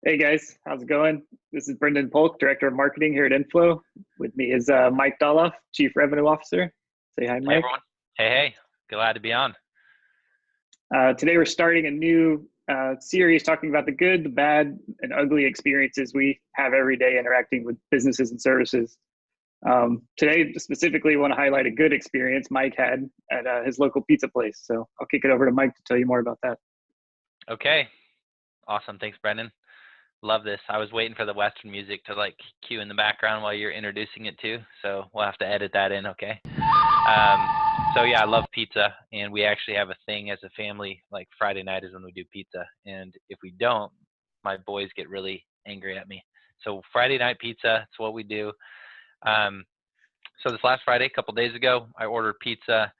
Hey guys, how's it going? This is Brendan Polk, Director of Marketing here at Inflow. With me is Mike Doloff, Chief Revenue Officer. Say hi, Hey Mike. everyone. Hey, glad to be on. Today we're starting a new series talking about the good, the bad, and ugly experiences we have every day interacting with businesses and services. Today, specifically, want to highlight a good experience Mike had at his local pizza place. So I'll kick it over to Mike to tell you more about that. Okay, awesome. Thanks, Brendan. Love this. I was waiting for the Western music to like cue in the background while you're introducing it too, so we'll have to edit that in, okay? So yeah, I love pizza, and we actually have a thing as a family, like Friday night is when we do pizza, and if we don't, my boys get really angry at me. So Friday night pizza, it's what we do. So this last Friday, a couple days ago, I ordered pizza,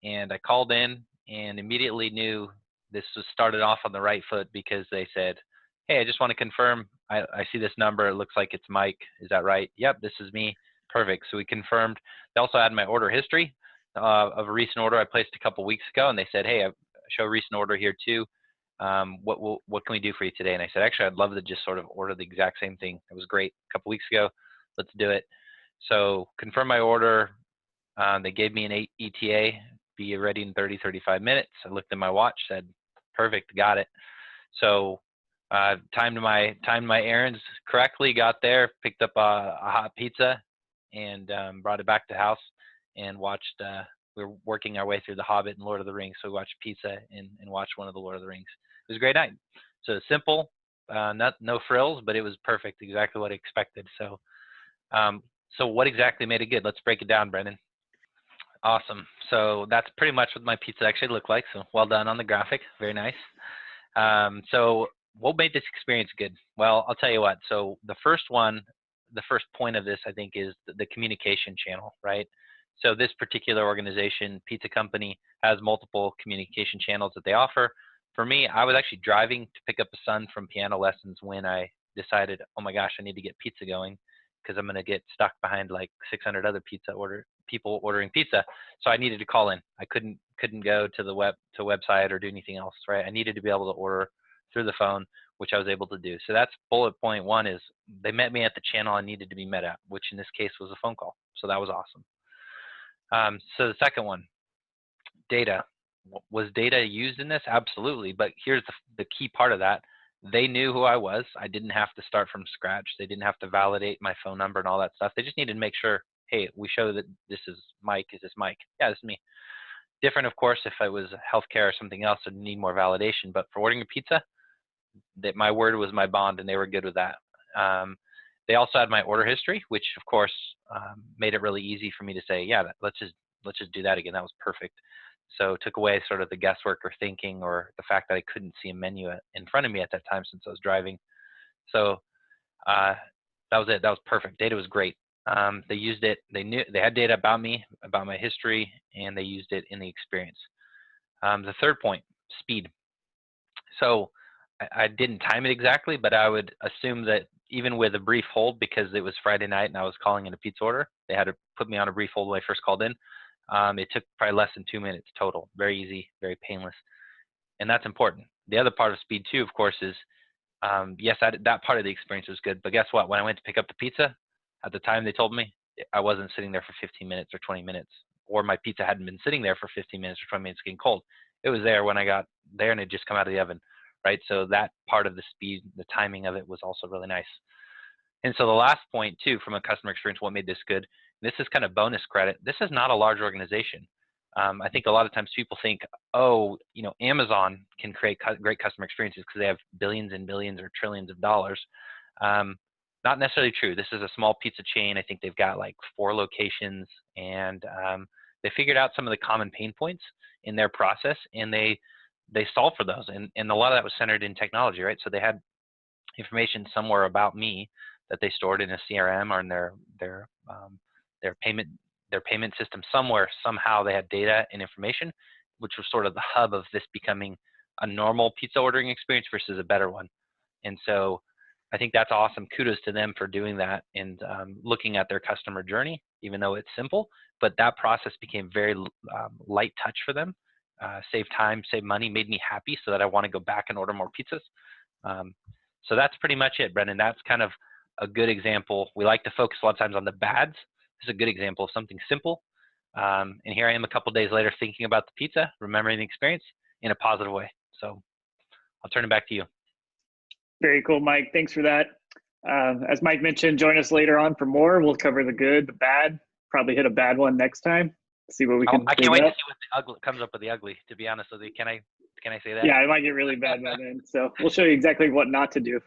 and I called in and immediately knew this was started off on the right foot because they said, "Hey, I just want to confirm. I see this number. It looks like it's Mike. Is that right?" "Yep, this is me." Perfect. So we confirmed. They also had my order history of a recent order I placed a couple weeks ago, and they said, "Hey, I show a recent order here too. What can we do for you today?" And I said, "Actually, I'd love to just sort of order the exact same thing. It was great a couple weeks ago. Let's do it." So confirm my order. They gave me an ETA, be ready in 30, 35 minutes. I looked at my watch, said, perfect, got it. So timed my errands correctly, got there, picked up a hot pizza, and brought it back to the house and watched, we were working our way through The Hobbit and Lord of the Rings, so we watched pizza and watched one of the Lord of the Rings. It was a great night. So simple, no frills, but it was perfect, exactly what I expected. So what exactly made it good? Let's break it down, Brendan. Awesome. So that's pretty much what my pizza actually looked like. So well done on the graphic. Very nice. So what made this experience good? Well, I'll tell you what. So the first point of this, I think, is the communication channel, right? So this particular organization, pizza company, has multiple communication channels that they offer. For me, I was actually driving to pick up a son from piano lessons when I decided, oh my gosh, I need to get pizza going because I'm going to get stuck behind like 600 other people ordering pizza. So I needed to call in. I couldn't go to the website or do anything else, right? I needed to be able to order through the phone, which I was able to do. So that's bullet point one, is they met me at the channel I needed to be met at, which in this case was a phone call. So that was awesome. So the second one, data. Was data used in this? Absolutely. But here's the key part of that. They knew who I was. I didn't have to start from scratch. They didn't have to validate my phone number and all that stuff. They just needed to make sure, hey, we show that this is Mike. Is this Mike? Yeah, this is me. Different, of course, if I was healthcare or something else, I'd need more validation. But for ordering a pizza, that my word was my bond, and they were good with that. They also had my order history, which of course made it really easy for me to say, yeah, let's just do that again. That was perfect. So it took away sort of the guesswork or thinking or the fact that I couldn't see a menu in front of me at that time since I was driving. So that was it. That was perfect. Data was great. They used it. They had data about me, about my history, and they used it in the experience. The third point, speed. So I didn't time it exactly, but I would assume that even with a brief hold, because it was Friday night and I was calling in a pizza order, they had to put me on a brief hold when I first called in. It took probably less than 2 minutes total. Very easy, very painless. And that's important. The other part of speed too, of course, is yes, that part of the experience was good. But guess what? When I went to pick up the pizza, at the time they told me, I wasn't sitting there for 15 minutes or 20 minutes, or my pizza hadn't been sitting there for 15 minutes or 20 minutes getting cold. It was there when I got there and it just come out of the oven, right? So that part of the speed, the timing of it was also really nice. And so the last point too, from a customer experience, what made this good, this is kind of bonus credit. This is not a large organization. I think a lot of times people think, oh, Amazon can create great customer experiences because they have billions and billions or trillions of dollars. Not necessarily true. This is a small pizza chain. I think they've got like 4 locations, and they figured out some of the common pain points in their process, and they solved for those. And a lot of that was centered in technology, right? So they had information somewhere about me that they stored in a CRM or in their payment system somewhere. Somehow they had data and information, which was sort of the hub of this becoming a normal pizza ordering experience versus a better one. And so I think that's awesome. Kudos to them for doing that and looking at their customer journey, even though it's simple. But that process became very light touch for them. Save time, save money, made me happy so that I want to go back and order more pizzas. So that's pretty much it, Brendan. That's kind of a good example. We like to focus a lot of times on the bads. This is a good example of something simple. And here I am a couple days later thinking about the pizza, remembering the experience in a positive way. So I'll turn it back to you. Very cool, Mike. Thanks for that. As Mike mentioned, join us later on for more. We'll cover the good, the bad, probably hit a bad one next time. See what we can. I can't wait to see what the ugly comes up with the ugly, to be honest with you. Can I say that? Yeah, it might get really bad by then. So we'll show you exactly what not to do.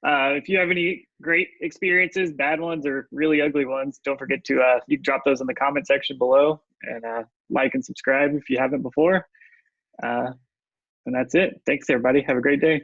If you have any great experiences, bad ones or really ugly ones, don't forget to you can drop those in the comment section below, and like and subscribe if you haven't before. And that's it. Thanks, everybody. Have a great day.